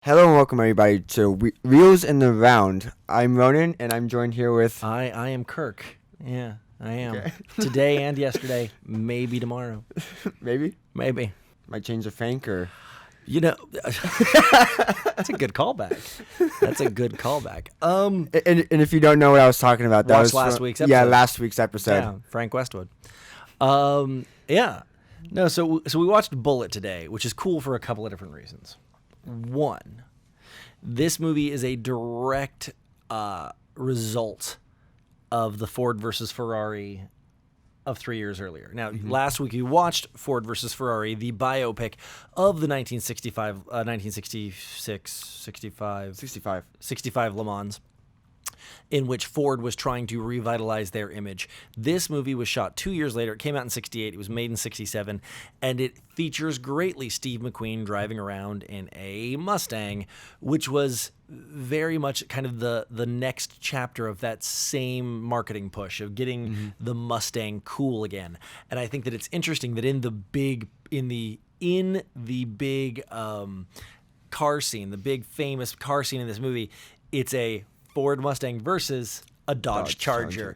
Hello and welcome everybody to Reels in the Round. I'm Ronan and I'm joined here with... I am Kirk. Yeah, I am. Okay. Today and yesterday, maybe tomorrow. Maybe? Maybe. Might change the Frank or... You know, that's a good callback. That's a good callback. And if you don't know what I was talking about, that Watch was last from- week's Yeah, episode. last week's episode. Yeah, Frank Westwood. Yeah. No, so we watched Bullit today, which is cool for a couple of different reasons. One, this movie is a direct result of the Ford versus Ferrari of 3 years earlier. Now, last week you watched Ford versus Ferrari, the biopic of the 65 Le Mans, in which Ford was trying to revitalize their image. This movie was shot 2 years later. It came out in 68. It was made in 67. And it features greatly Steve McQueen driving around in a Mustang, which was very much kind of the next chapter of that same marketing push of getting the Mustang cool again. And I think that it's interesting that in the big car scene, the big famous car scene in this movie, it's a Ford Mustang versus a Dodge Charger.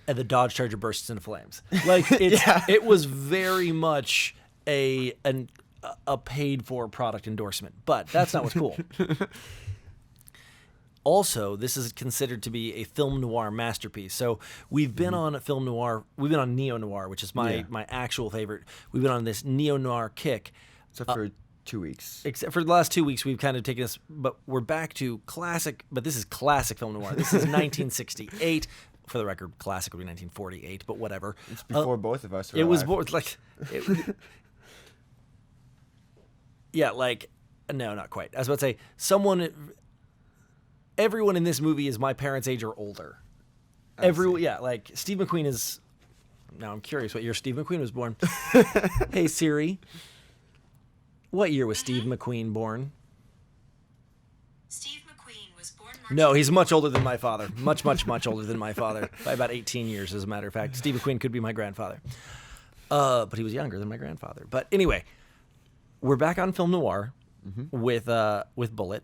And the Dodge Charger bursts into flames. Like it was very much a paid for product endorsement, but that's not what's cool. Also, this is considered to be a film noir masterpiece. So we've been on a film noir, we've been on neo noir, which is my actual favorite. We've been on this neo noir kick. Except for 2 weeks. Except for the last 2 weeks, we've kind of taken this, but we're back to classic. But this is classic film noir. This is 1968. For the record, classic would be 1948, but whatever. It's before both of us were It was alive. No, not quite. I was about to say everyone in this movie is my parents' age or older. Like Steve McQueen is. Now I'm curious what year Steve McQueen was born. Hey Siri. What year was Steve McQueen born? Steve McQueen was born March. No, he's much older than my father. Much, much, much older than my father. By about 18 years, as a matter of fact. Steve McQueen could be my grandfather. But he was younger than my grandfather. But anyway, we're back on film noir with Bullit.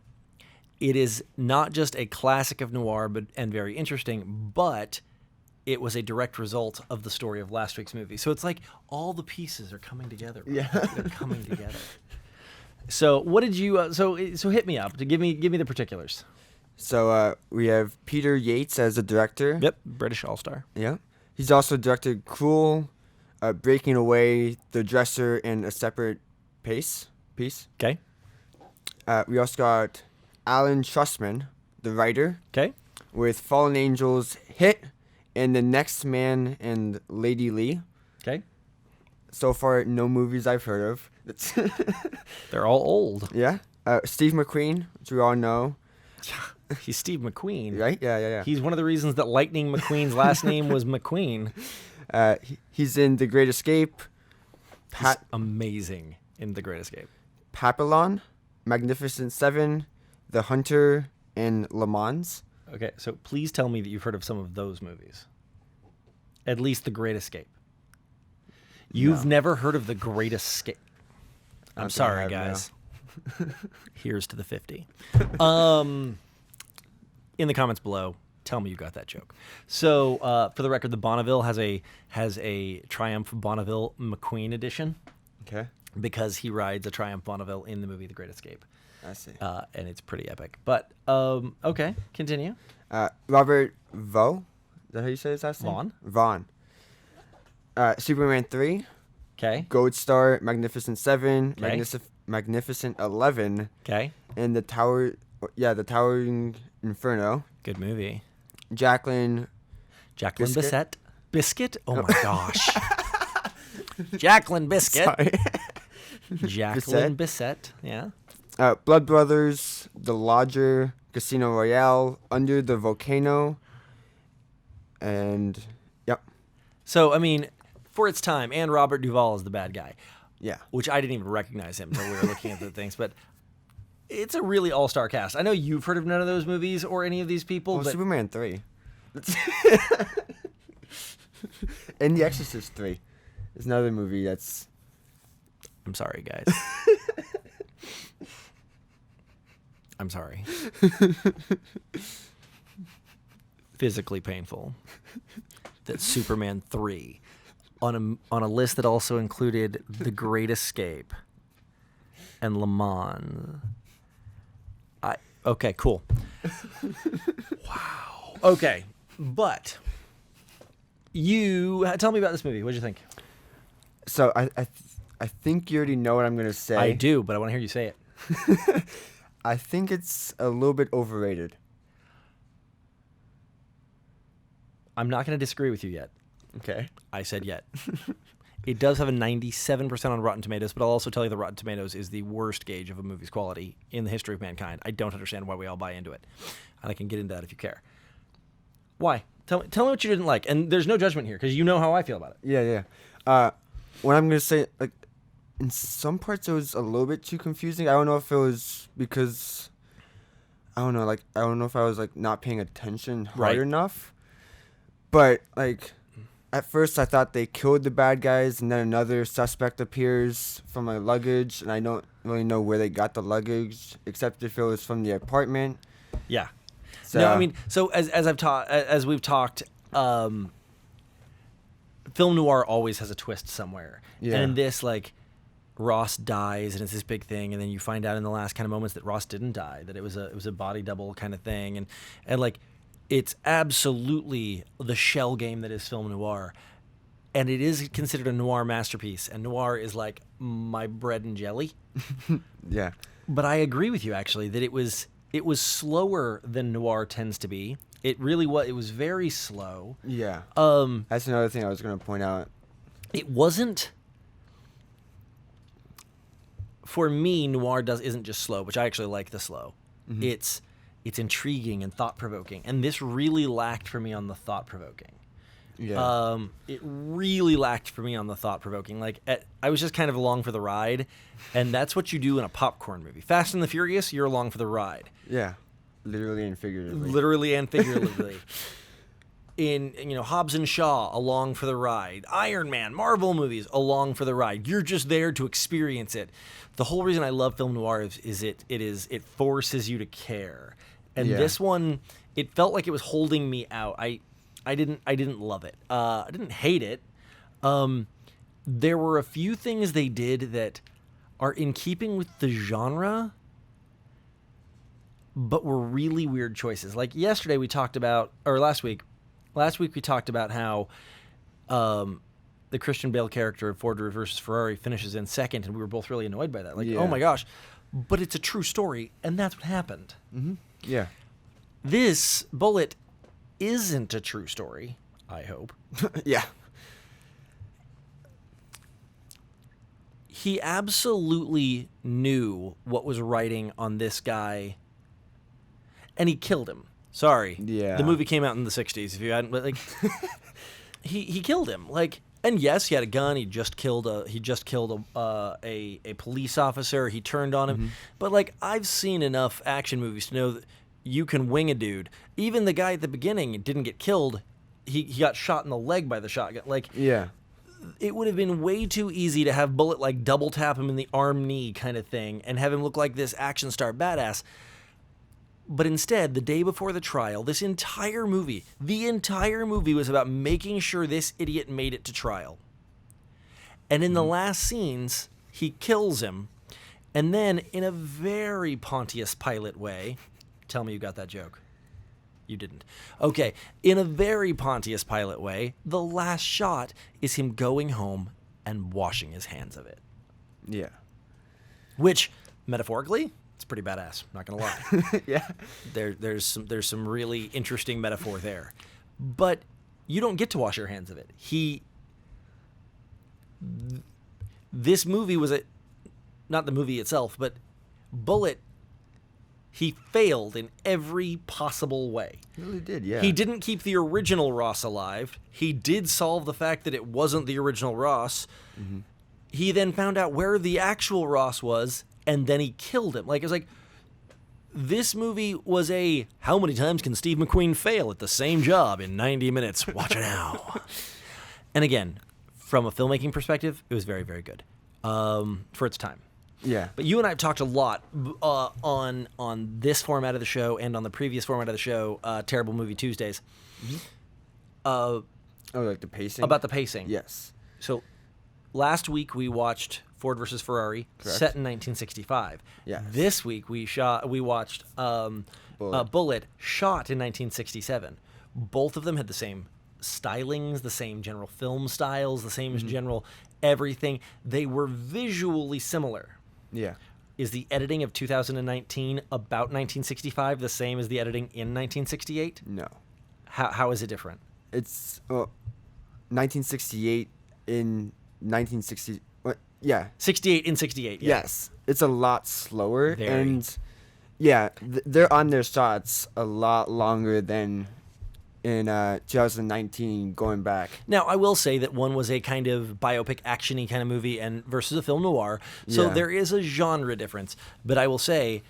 It is not just a classic of noir and very interesting, but it was a direct result of the story of last week's movie. So it's like all the pieces are coming together. Right? Yeah. They're coming together. So what did you? So hit me up to give me the particulars. So we have Peter Yates as the director. Yep, British All-Star. Yeah. He's also directed Cruel, Breaking Away, The Dresser, and A Separate Piece. Okay. We also got Alan Trustman, the writer, Okay. with Fallen Angels, Hit, and The Next Man and Lady Lee. Okay. So far, no movies I've heard of. They're all old. Yeah. Steve McQueen, which we all know. He's Steve McQueen. Right? Yeah. He's one of the reasons that Lightning McQueen's last name was McQueen. He's in The Great Escape, He's amazing in The Great Escape. Papillon, Magnificent Seven, The Hunter, and Le Mans. Okay, so please tell me that you've heard of some of those movies. At least The Great Escape. You've never heard of The Great Escape. I'm think I sorry, have, guys. Here's to the 50. In the comments below, tell me you got that joke. So, for the record, the Bonneville has a Triumph Bonneville McQueen edition Okay. because he rides a Triumph Bonneville in the movie The Great Escape. I see. And it's pretty epic. But, okay, continue. Robert Vaughn. Is that how you say his last name? Vaughn. Vaughn. Superman 3, Okay. Gold Star, Magnificent Seven, Okay. Magnificent 11, Okay. and the Towering Inferno. Good movie. Jacqueline Jacqueline Biscuit? Bisset. Biscuit? Oh my gosh. Jacqueline Biscuit. Sorry. Jacqueline Bisset. Yeah. Blood Brothers, The Lodger, Casino Royale, Under the Volcano, and yep. So, I mean, for its time, and Robert Duvall is the bad guy, Yeah. which I didn't even recognize him until we were looking at the things. But it's a really all-star cast. I know you've heard of none of those movies or any of these people, Well, but Superman 3. And The Exorcist 3 is another movie that's... I'm sorry, guys. I'm sorry. Physically painful that Superman 3 on a list that also included The Great Escape and Le Mans. Okay, cool. Wow. Okay, but you tell me about this movie. What did you think? So I think you already know what I'm gonna say. I do, but I want to hear you say it. I think it's a little bit overrated. I'm not going to disagree with you yet. Okay. I said yet. It does have a 97% on Rotten Tomatoes, but I'll also tell you that Rotten Tomatoes is the worst gauge of a movie's quality in the history of mankind. I don't understand why we all buy into it. And I can get into that if you care. Why? Tell me what you didn't like. And there's no judgment here, because you know how I feel about it. Yeah. What I'm gonna say, like, in some parts it was a little bit too confusing. I don't know if it was because, I don't know if I was like not paying attention hard enough. But like, at first I thought they killed the bad guys, and then another suspect appears from my luggage, and I don't really know where they got the luggage, except if it was from the apartment. Yeah. So, No, I mean, so as we've talked, film noir always has a twist somewhere. Yeah. And in this, like, Ross dies, and it's this big thing, and then you find out in the last kind of moments that Ross didn't die, that it was a body double kind of thing, and like, it's absolutely the shell game that is film noir, and it is considered a noir masterpiece, and noir is like my bread and jelly. yeah. But I agree with you, actually, that it was slower than noir tends to be. It really was. It was very slow. Yeah. That's another thing I was going to point out. It wasn't. For me, noir isn't just slow, which I actually like the slow. Mm-hmm. It's intriguing and thought-provoking, and this really lacked for me on the thought-provoking. Yeah. It really lacked for me on the thought-provoking. Like, I was just kind of along for the ride, and that's what you do in a popcorn movie. Fast and the Furious, you're along for the ride. Yeah. Literally and figuratively. Literally and figuratively. In Hobbs and Shaw, along for the ride. Iron Man, Marvel movies, along for the ride. You're just there to experience it. The whole reason I love film noir is it forces you to care. And this one, it felt like it was holding me out. I didn't love it. I didn't hate it. There were a few things they did that are in keeping with the genre, but were really weird choices. Like yesterday we talked about, or last week we talked about how the Christian Bale character of Ford versus Ferrari finishes in second, and we were both really annoyed by that. Like, oh my gosh. But it's a true story, and that's what happened. Mm-hmm. Yeah. This Bullit isn't a true story, I hope. Yeah. He absolutely knew what was writing on this guy, and he killed him. Sorry. Yeah. The movie came out in the 60s. If you hadn't, but like, he killed him. Like, and yes, he had a gun. He just killed a police officer. He turned on him. Mm-hmm. But like, I've seen enough action movies to know that you can wing a dude. Even the guy at the beginning didn't get killed. He got shot in the leg by the shotgun. Like, yeah. It would have been way too easy to have Bullit like double tap him in the arm knee kind of thing and have him look like this action star badass. But instead, the day before the trial, the entire movie was about making sure this idiot made it to trial. And in the last scenes, he kills him. And then, in a very Pontius Pilate way, tell me you got that joke. You didn't. Okay, in a very Pontius Pilate way, the last shot is him going home and washing his hands of it. Yeah. Which, metaphorically, it's pretty badass. Not gonna lie. Yeah. There's some really interesting metaphor there, but you don't get to wash your hands of it. This movie was not the movie itself, but Bullit. He failed in every possible way. He really did, yeah. He didn't keep the original Ross alive. He did solve the fact that it wasn't the original Ross. Mm-hmm. He then found out where the actual Ross was, and then he killed him. Like, it was like, this movie was how many times can Steve McQueen fail at the same job in 90 minutes? Watch it now. And again, from a filmmaking perspective, it was very, very good for its time. Yeah. But you and I have talked a lot on this format of the show and on the previous format of the show, Terrible Movie Tuesdays. Oh, like the pacing? About the pacing. Yes. So last week we watched Ford versus Ferrari, Correct. set in 1965. Yes. This week we watched Bullit, shot in 1967. Both of them had the same stylings, the same general film styles, the same general everything. They were visually similar. Yeah. Is the editing of 2019 about 1965 the same as the editing in 1968? No. How is it different? It's 1968 in 1960. What? Yeah. 68 in 68. Yeah. Yes. It's a lot slower. Very. And yeah, they're on their shots a lot longer than in 2019 going back. Now, I will say that one was a kind of biopic action-y kind of movie and versus a film noir. So Yeah. there is a genre difference. But I will say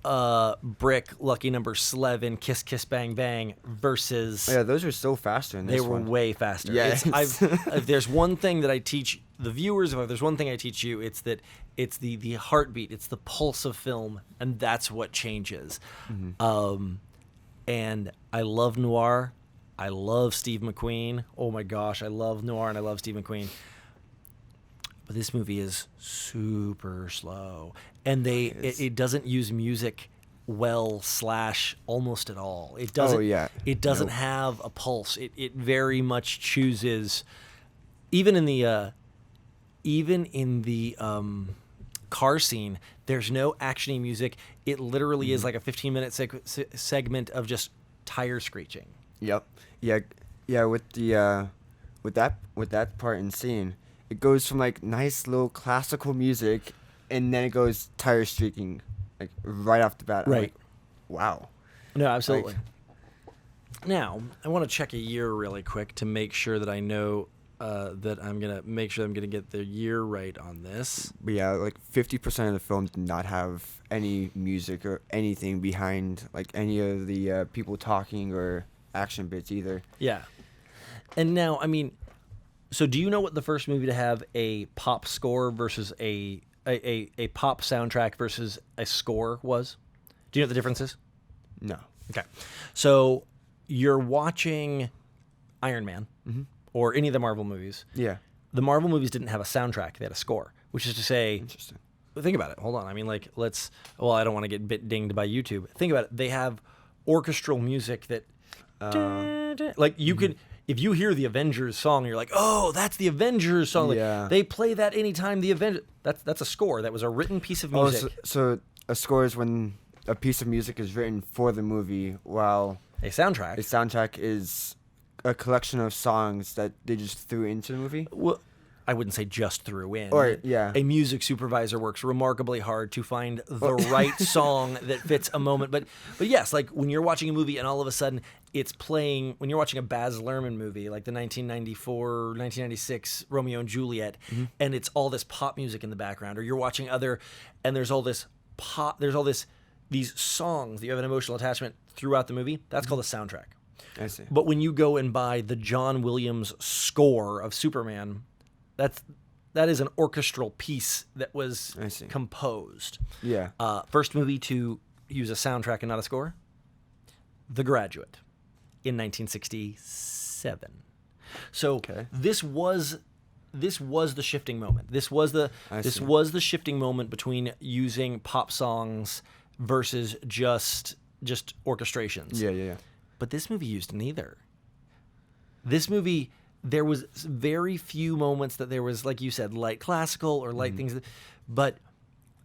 Brick, Lucky Number 11, Kiss Kiss Bang Bang versus Yeah, those are so faster in this they were one. way faster. Yes. If there's one thing that I teach the viewers, if there's one thing I teach you, it's that it's the heartbeat, it's the pulse of film, and that's what changes. And I love noir. I love Steve McQueen. Oh my gosh, I love noir and I love Steve McQueen. But this movie is super slow, and it doesn't use music well / almost at all. It doesn't. Oh, yeah. It doesn't Nope. have a pulse. It very much chooses, even in the car scene. There's no actiony music. It literally is like a 15-minute segment of just tire screeching. Yep. Yeah. With the with that part in scene, it goes from like nice little classical music, and then it goes tire streaking, like right off the bat. I'm Right. like, wow. No, absolutely. Like- Now, I want to check a year really quick to make sure that I know that I'm going to get the year right on this. But yeah, like 50% of the film did not have any music or anything behind like any of the people talking or action bits either. Yeah. And now, I mean, so do you know what the first movie to have a pop score versus a pop soundtrack versus a score was? Do you know what the difference is? No. Okay. So you're watching Iron Man or any of the Marvel movies. Yeah. The Marvel movies didn't have a soundtrack. They had a score, which is to say, Interesting. think about it. Hold on. I mean, like, I don't want to get dinged by YouTube. Think about it. They have orchestral music that, like, you could, if you hear the Avengers song, you're like, oh, that's the Avengers song. Like, Yeah. they play that anytime the Avengers, that's a score. That was a written piece of Oh, music. so a score is when a piece of music is written for the movie, while A soundtrack. a soundtrack is a collection of songs that they just threw into the movie. Well, I wouldn't say just threw in. Or, yeah. A music supervisor works remarkably hard to find the right song that fits a moment. But yes, like when you're watching a movie and all of a sudden it's playing, when you're watching a Baz Luhrmann movie, like the 1994, 1996 Romeo and Juliet, and it's all this pop music in the background, or you're watching and there's all this these songs that you have an emotional attachment throughout the movie, that's called a soundtrack. I see. But when you go and buy the John Williams score of Superman, that is an orchestral piece that was I see. composed. Yeah. First movie to use a soundtrack and not a score, The Graduate, in 1967. So Okay. this was the shifting moment. This was the shifting moment between using pop songs versus just orchestrations. Yeah. But this movie used neither. This movie, there was very few moments that there was, like you said, light classical or light things. But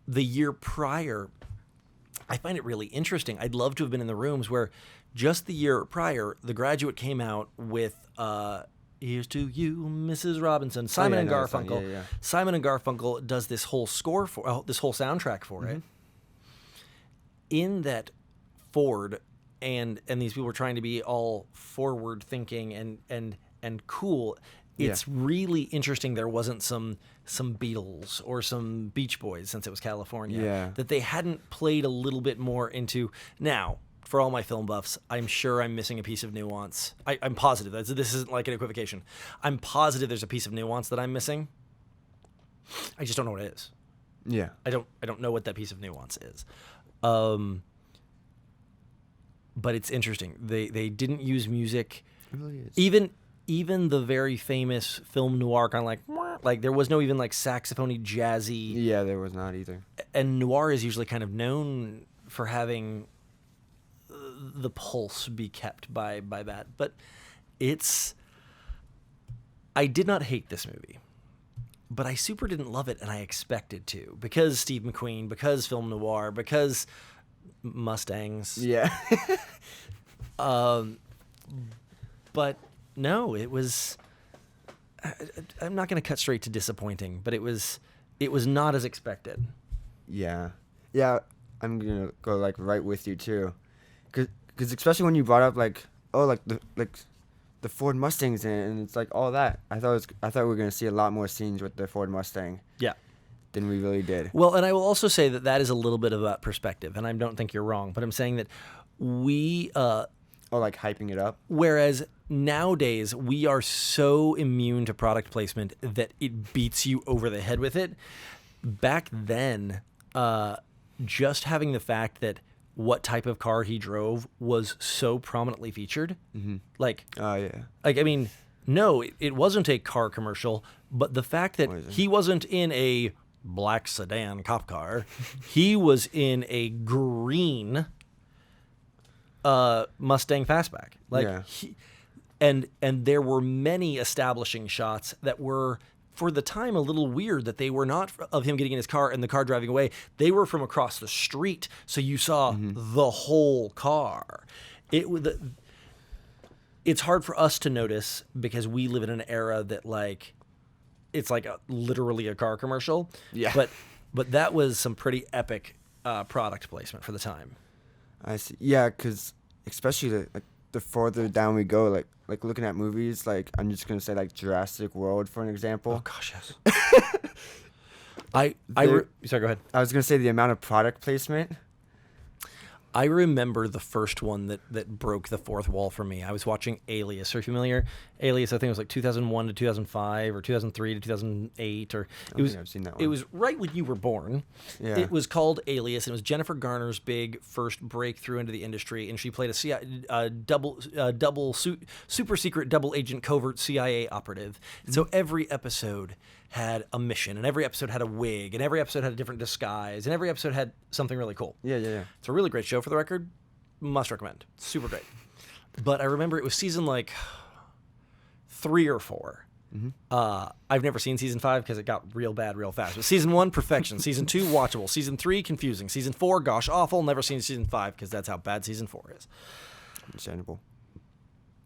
the year prior, I find it really interesting. I'd love to have been in the rooms where just the year prior, The Graduate came out with Here's to You, Mrs. Robinson, Simon and no, that's fine. Garfunkel. Yeah. Simon and Garfunkel does this whole score for this whole soundtrack for it. In that Ford and these people were trying to be all forward thinking and cool. It's really interesting there wasn't some Beatles or some Beach Boys, since it was California. Yeah. That they hadn't played a little bit more into. Now, for all my film buffs, I'm sure I'm missing a piece of nuance. I'm positive. This isn't like an equivocation. I'm positive there's a piece of nuance that I'm missing. I just don't know what it is. Yeah. I don't know what that piece of nuance is. But it's interesting. They didn't use music. It really is. Even the very famous film noir kind of like there was no even like saxophony jazzy. Yeah, there was not either. And noir is usually kind of known for having the pulse be kept by that. But I did not hate this movie, but I super didn't love it, and I expected to because Steve McQueen, because film noir, because Mustangs. Yeah. But no, it was. I'm not going to cut straight to disappointing, but it was not as expected. Yeah. Yeah, I'm going to go like right with you too. Cuz especially when you brought up like the Ford Mustangs and it's like all that. I thought we were going to see a lot more scenes with the Ford Mustang. Yeah. Than we really did. Well, and I will also say that is a little bit about perspective, and I don't think you're wrong, but I'm saying that we like hyping it up. Whereas nowadays we are so immune to product placement that it beats you over the head with it. Back then, just having the fact that what type of car he drove was so prominently featured, like, yeah. Like, I mean, no, it wasn't a car commercial, but the fact that he wasn't in a black sedan cop car, he was in a green Mustang fastback. Like, and there were many establishing shots that were, for the time, a little weird, that they were not of him getting in his car and the car driving away. They were from across the street, so you saw the whole car. It's hard for us to notice because we live in an era that, like, it's like literally a car commercial. Yeah. But that was some pretty epic product placement for the time. I see. Yeah, because especially the further down we go, like looking at movies, like I'm just gonna say like Jurassic World for an example. Oh gosh, yes. Sorry, go ahead. I was gonna say the amount of product placement. I remember the first one that broke the fourth wall for me. I was watching Alias. Are you familiar? Alias, I think it was like 2001 to 2005 or 2003 to 2008. Or I've seen that one. It was right when you were born. Yeah. It was called Alias, and it was Jennifer Garner's big first breakthrough into the industry, and she played super secret double agent covert CIA operative. And so every episode had a mission, and every episode had a wig, and every episode had a different disguise, and every episode had something really cool. Yeah. It's a really great show, for the record. Must recommend. Super great. But I remember it was season like 3 or 4. I've never seen season 5 because it got real bad real fast. But season 1, perfection. Season 2, watchable. Season 3, confusing. Season 4, gosh, awful. Never seen season 5 because that's how bad season 4 is. Understandable.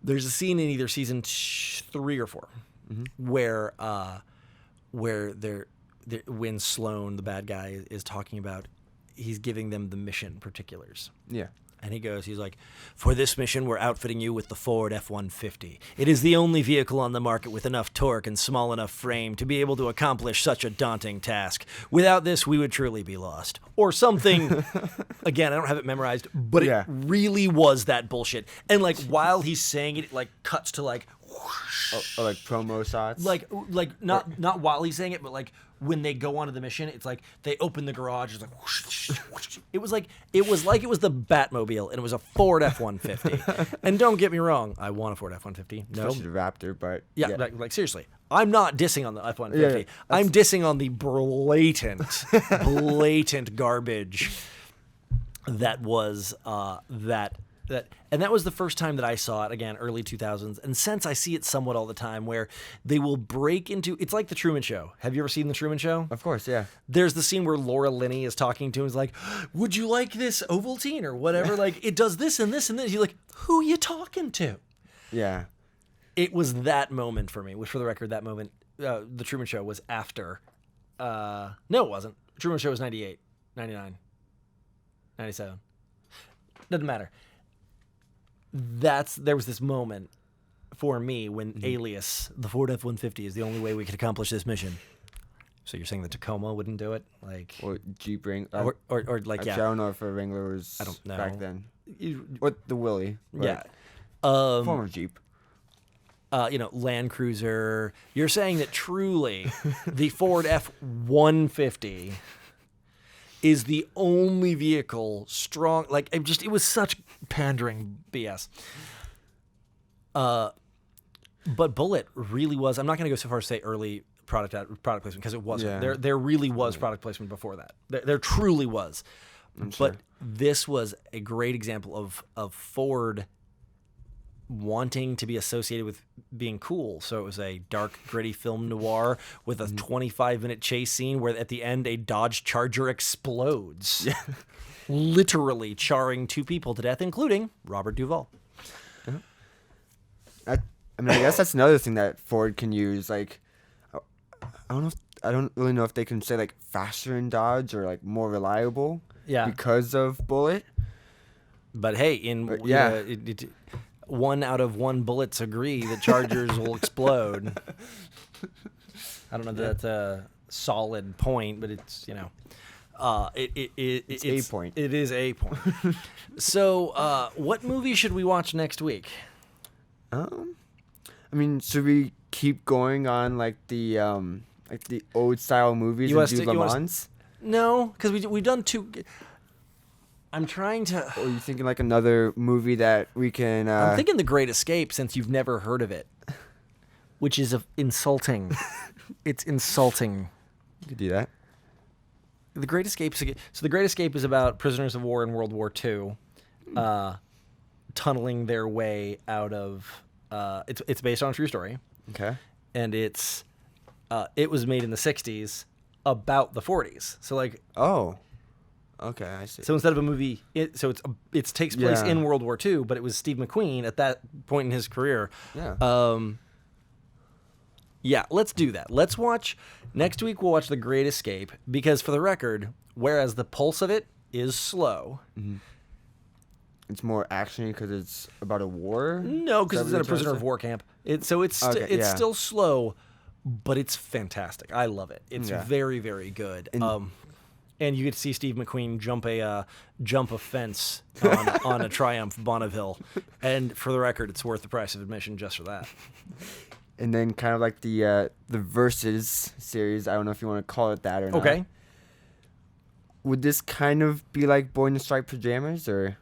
There's a scene in either season 3 or 4 where when Sloan, the bad guy, is talking about, he's giving them the mission particulars. Yeah. And he's like, for this mission, we're outfitting you with the Ford F-150. It is the only vehicle on the market with enough torque and small enough frame to be able to accomplish such a daunting task. Without this, we would truly be lost. Or something. Again, I don't have it memorized, but it really was that bullshit. And like while he's saying it, it like cuts to like whoosh. Or like promo shots. Like not while he's saying it, but like when they go onto the mission, it's like they open the garage. It's like whoosh, whoosh. It was like it was the Batmobile, and it was a Ford F-150. And don't get me wrong, I want a Ford F-150. No, especially the Raptor, but yeah. Like seriously, I'm not dissing on the F-150. Yeah, I'm dissing on the blatant garbage that was that. And that was the first time that I saw it, again, early 2000s. And since I see it somewhat all the time, where they will break into, it's like The Truman Show. Have you ever seen The Truman Show? Of course, yeah. There's the scene where Laura Linney is talking to him. He's like, would you like this Ovaltine or whatever? Like, it does this and this and this. You're like, who are you talking to? Yeah. It was that moment for me, which for the record, that moment, The Truman Show was after. No, it wasn't. The Truman Show was 98, 99, 97. Doesn't matter. There was this moment for me when Alias, the Ford F-150, is the only way we could accomplish this mission. So you're saying the Tacoma wouldn't do it, like, or Jeep Wrangler, or like actually, I don't know if a Wrangler was. I don't know back then. Or the Willie, yeah, former Jeep. Land Cruiser. You're saying that truly the Ford F-150 is the only vehicle strong. Like it was such pandering BS. But Bullit really was. I'm not going to go so far as to say early product placement because it wasn't. Yeah. There really was product placement before that. There truly was. sure. But this was a great example of Ford wanting to be associated with being cool. So it was a dark, gritty film noir with a 25-minute chase scene where at the end a Dodge Charger explodes. Yeah. Literally charring 2 people to death, including Robert Duvall. I mean, I guess that's another thing that Ford can use. Like, I don't really know if they can say like faster in Dodge or like more reliable. Yeah. Because of Bullit. But hey, yeah. 1 out of 1 bullets agree that Chargers will explode. I don't know that that's a solid point, but it's it's a point. It is a point. So, what movie should we watch next week? I mean, should we keep going on like the old style movies and do Le Mans? No, because we've done 2. I'm trying to. Or are you thinking like another movie that we can? I'm thinking The Great Escape, since you've never heard of it, which is insulting. It's insulting. You could do that. The Great Escape. So The Great Escape is about prisoners of war in World War II, tunneling their way out of. It's based on a true story. Okay. And it was made in the 60s about the 40s. So like. Oh. Okay, I see. So instead of a movie, it takes place in World War II, but it was Steve McQueen at that point in his career. Yeah. Yeah, let's do that. Let's watch next week. We'll watch The Great Escape because, for the record, whereas the pulse of it is slow. Mm-hmm. It's more actiony because it's about a war. No, because it's in a prisoner of war camp. It's still slow, but it's fantastic. I love it. It's very, very good. And you get to see Steve McQueen jump a fence on a Triumph Bonneville. And for the record, it's worth the price of admission just for that. And then kind of like the Versus series. I don't know if you want to call it that or not. Okay. Would this kind of be like Boy in the Striped Pajamas or?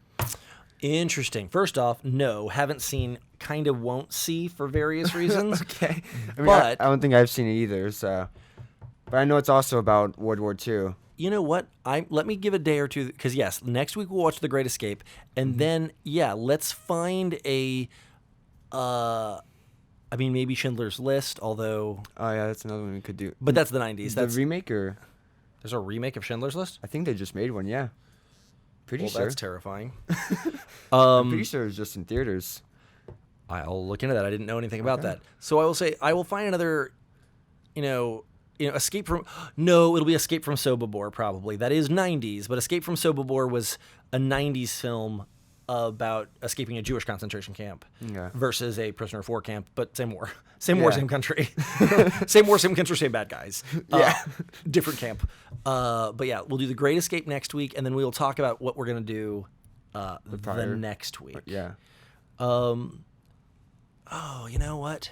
Interesting. First off, no, haven't seen, kind of won't see for various reasons. Okay. I mean, but I don't think I've seen it either. So, but I know it's also about World War II. You know what? Let me give a day or two, because yes, next week we'll watch The Great Escape, and then let's find a. I mean, maybe Schindler's List, although. Oh yeah, that's another one we could do. But that's the 90s. That's the remake, or. There's a remake of Schindler's List? I think they just made one. Yeah. Pretty sure. That's terrifying. I'm pretty sure it's just in theaters. I'll look into that. I didn't know anything about that. So I will say I will find another, Escape from... No, it'll be Escape from Sobibor, probably. That is 90s, but Escape from Sobibor was a 90s film about escaping a Jewish concentration camp versus a prisoner of war camp, but same war. Same war, same country. Same war, same country, same bad guys. Different camp. But yeah, we'll do The Great Escape next week, and then we'll talk about what we're going to do the next week. Yeah. Oh, you know what?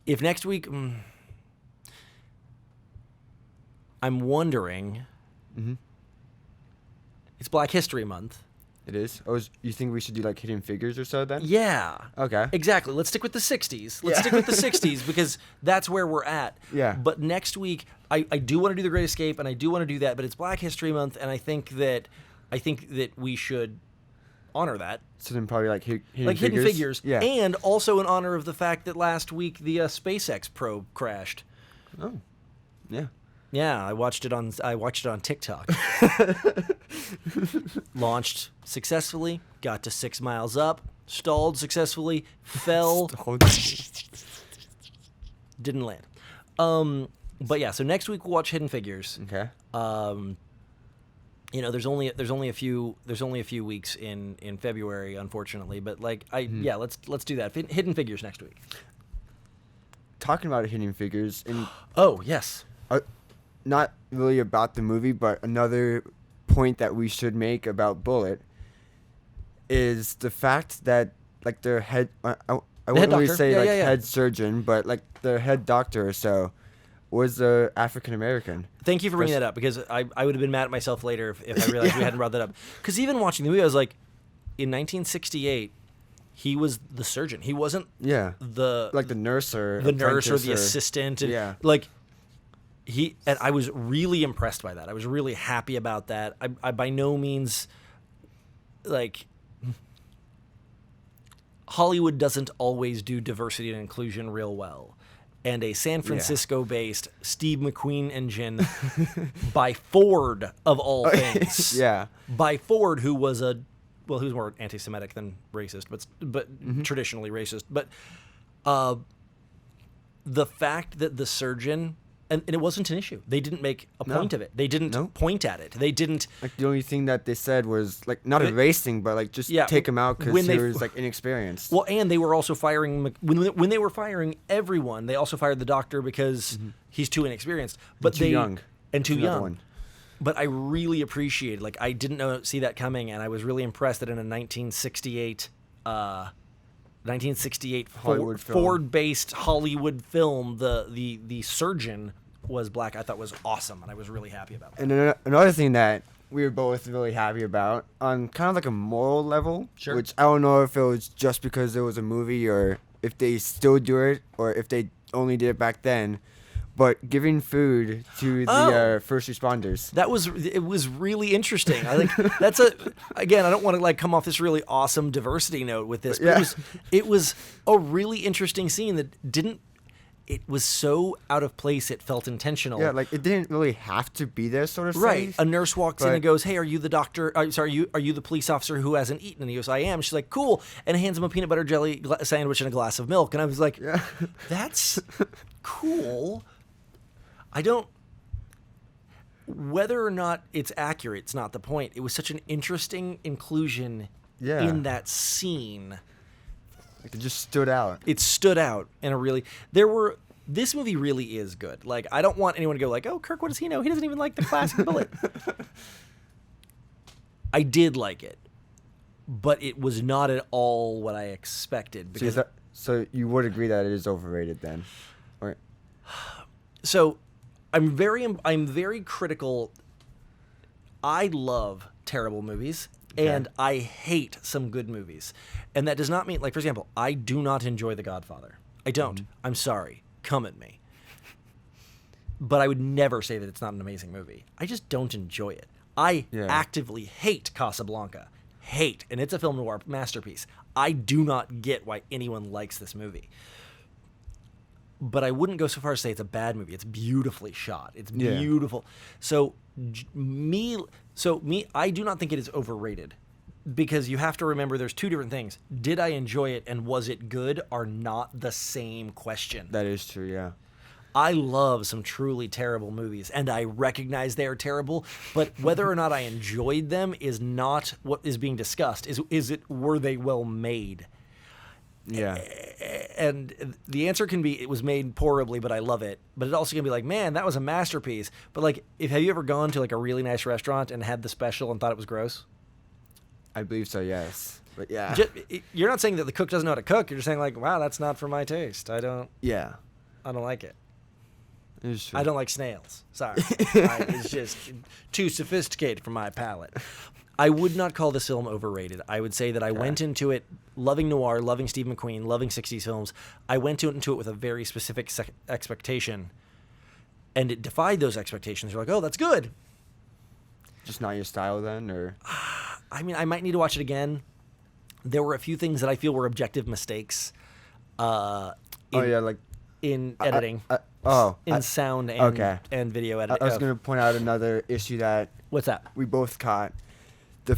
If next week, I'm wondering, it's Black History Month. It is? Oh, you think we should do like Hidden Figures or so then? Yeah. Okay. Exactly. Let's stick with the 60s. Let's stick with the 60s because that's where we're at. Yeah. But next week, I do want to do The Great Escape, and I do want to do that, but it's Black History Month, and I think that we should honor that. So then probably like Hidden Figures? Hidden Figures. Yeah. And also in honor of the fact that last week the SpaceX probe crashed. Oh. Yeah. Yeah, I watched it on TikTok. Launched successfully, got to 6 miles up, stalled successfully, fell, didn't land. But yeah, so next week we'll watch Hidden Figures. Okay. There's only a few weeks in February, unfortunately, but let's do that. Hidden Figures next week. Talking about Hidden Figures, and oh yes. Not really about the movie, but another point that we should make about Bullit is the fact that like their head, I wouldn't really say head surgeon, but like their head doctor or so was the African American. Thank you for bringing that up, because I would have been mad at myself later if I realized we hadn't brought that up. Because even watching the movie, I was like, in 1968, he was the surgeon. He wasn't the nurse or the assistant. And yeah. And I was really impressed by that. I was really happy about that. I by no means, like, Hollywood doesn't always do diversity and inclusion real well. And a San Francisco-based Steve McQueen engine by Ford, of all things. By Ford, who was he was more anti-Semitic than racist, but traditionally racist. But the fact that the surgeon, and it wasn't an issue. They didn't make a point of it. They didn't point at it. They didn't. Like, the only thing that they said was, like, not erasing, but, like, just take him out because he was, like, inexperienced. Well, and they were also firing, when they were firing everyone, they also fired the doctor because he's too inexperienced. But too young. And too young. One. But I really appreciated, like, I didn't see that coming, and I was really impressed that in a 1968 Ford-based Hollywood film, the surgeon was black. I thought was awesome, and I was really happy about that. And another thing that we were both really happy about, on kind of like a moral level, which I don't know if it was just because it was a movie or if they still do it or if they only did it back then, but giving food to the first responders. It was really interesting. I think again, I don't want to, like, come off this really awesome diversity note with this, but it was a really interesting scene that it was so out of place it felt intentional. Yeah, like, it didn't really have to be there, sort of. Right. A nurse walks in and goes, "Hey, are you the doctor? Sorry, are you the police officer who hasn't eaten?" And he goes, "I am." She's like, "Cool," and hands him a peanut butter jelly sandwich and a glass of milk. And I was like, "That's cool." Whether or not it's accurate, it's not the point. It was such an interesting inclusion in that scene. Like, it just stood out. It stood out in a really... This movie really is good. Like, I don't want anyone to go like, "Oh, Kirk, what does he know? He doesn't even like the classic Bullet." I did like it, but it was not at all what I expected. Because so you would agree that it is overrated then? Or... So... I'm very critical. I love terrible movies, and I hate some good movies. And that does not mean, like, for example, I do not enjoy The Godfather. I don't. I'm sorry. Come at me. But I would never say that it's not an amazing movie. I just don't enjoy it. I actively hate Casablanca. Hate. And it's a film noir masterpiece. I do not get why anyone likes this movie. But I wouldn't go so far as to say it's a bad movie. It's beautifully shot. It's beautiful. So I do not think it is overrated, because you have to remember there's two different things. Did I enjoy it and was it good are not the same question. That is true, yeah. I love some truly terrible movies, and I recognize they are terrible, but whether or not I enjoyed them is not what is being discussed. Were they well made? Yeah. And the answer can be it was made poorly, but I love it. But it also can be like, man, that was a masterpiece. But, like, have you ever gone to, like, a really nice restaurant and had the special and thought it was gross? I believe so, yes. But yeah. You're not saying that the cook doesn't know how to cook. You're just saying, like, wow, that's not for my taste. I don't like it. It's true. I don't like snails. Sorry. It's just too sophisticated for my palate. I would not call this film overrated. I would say that I went into it loving noir, loving Steve McQueen, loving 60s films. I went into it with a very specific expectation, and it defied those expectations. You're like, oh, that's good. Just not your style then, or? I mean, I might need to watch it again. There were a few things that I feel were objective mistakes. In editing. In sound and video editing. I was going to point out another issue that... What's that? We both caught. The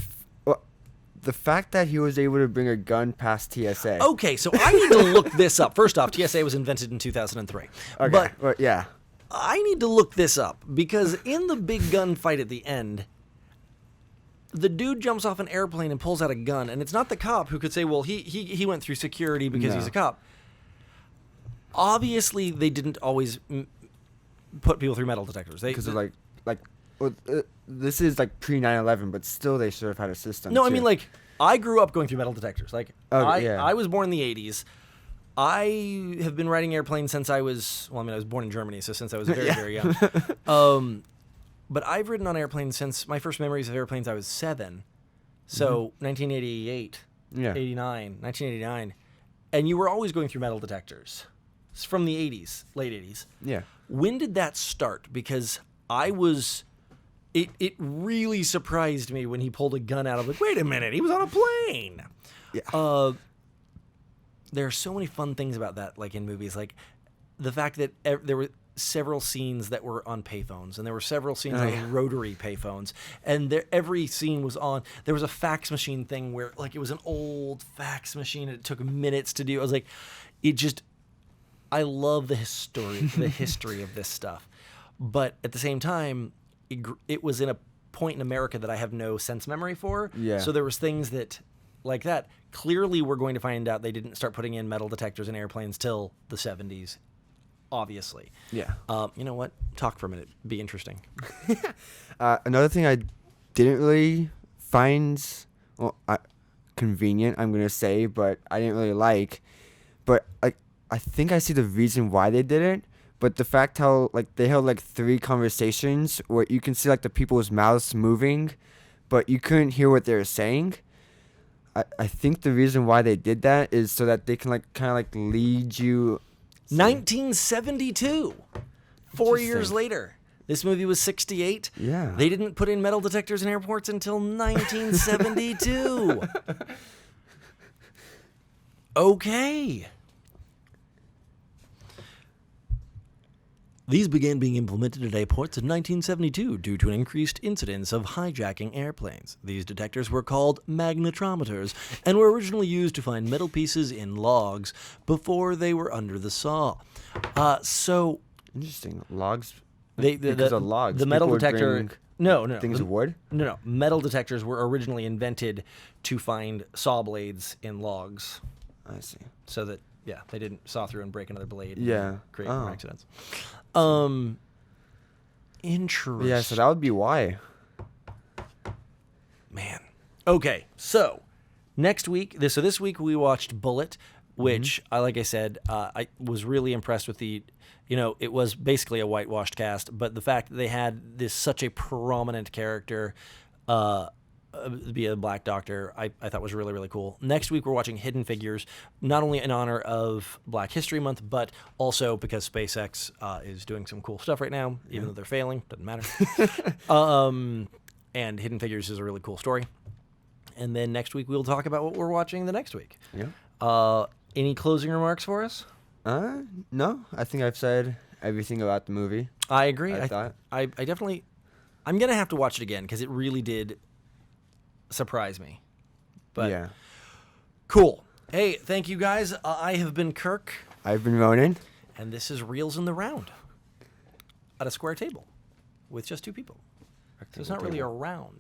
fact that he was able to bring a gun past TSA. Okay, so I need to look this up. First off, TSA was invented in 2003. Okay, but yeah. I need to look this up, because in the big gunfight at the end, the dude jumps off an airplane and pulls out a gun, and it's not the cop who could say, well, he went through security because he's a cop. Obviously, they didn't always put people through metal detectors. Because this is like pre 9/11, but still they should have had a system. No, too. I mean, like, I grew up going through metal detectors. Like, I was born in the 80s. I have been riding airplanes since I was, I was born in Germany, so since I was very, very young. But I've ridden on airplanes since my first memories of airplanes, I was 7. So 1988, 1989. And you were always going through metal detectors. It's from the 80s, late 80s. Yeah. When did that start? Because it really surprised me when he pulled a gun out. I was like, wait a minute, he was on a plane. Yeah. There are so many fun things about that, like in movies, like the fact that there were several scenes that were on payphones, and there were several scenes on rotary payphones, and every scene was on. There was a fax machine thing where, like, it was an old fax machine, and it took minutes to do. I was like, I love the history of this stuff, but at the same time, it was in a point in America that I have no sense memory for. Yeah. So there was things that, like that, clearly we're going to find out they didn't start putting in metal detectors in airplanes till the 70s, obviously. Yeah. You know what? Talk for a minute. Be interesting. Another thing I didn't really find convenient, I'm going to say, but I didn't really like. But I think I see the reason why they did it. But the fact how, like, they held, like, 3 conversations where you can see, like, the people's mouths moving, but you couldn't hear what they were saying. I think the reason why they did that is so that they can, like, kind of, like, lead you. 1972. 4 years later. This movie was 68. Yeah. They didn't put in metal detectors in airports until 1972. Okay. These began being implemented at airports in 1972 due to an increased incidence of hijacking airplanes. These detectors were called magnetometers and were originally used to find metal pieces in logs before they were under the saw. So Interesting. Logs? because of logs. The metal people would detector... bring No. Things of wood? No. Metal detectors were originally invented to find saw blades in logs. I see. So that, they didn't saw through and break another blade Yeah. and create Oh. more accidents. Interesting. Yeah, so that would be why. Man. Okay, so this week we watched Bullit, which, like I said, I was really impressed with the, it was basically a whitewashed cast, but the fact that they had such a prominent character be a black doctor, I thought was really, really cool. Next week, we're watching Hidden Figures, not only in honor of Black History Month, but also because SpaceX is doing some cool stuff right now, even though they're failing. Doesn't matter. And Hidden Figures is a really cool story. And then next week, we'll talk about what we're watching the next week. Yeah. Any closing remarks for us? No. I think I've said everything about the movie. I agree. I thought. I definitely... I'm going to have to watch it again because it really did surprise me. But yeah. Cool. Hey, thank you guys. I have been Kirk. I've been Ronan. And this is Reels in the Round. At a square table. With just 2 people. So it's not really a round.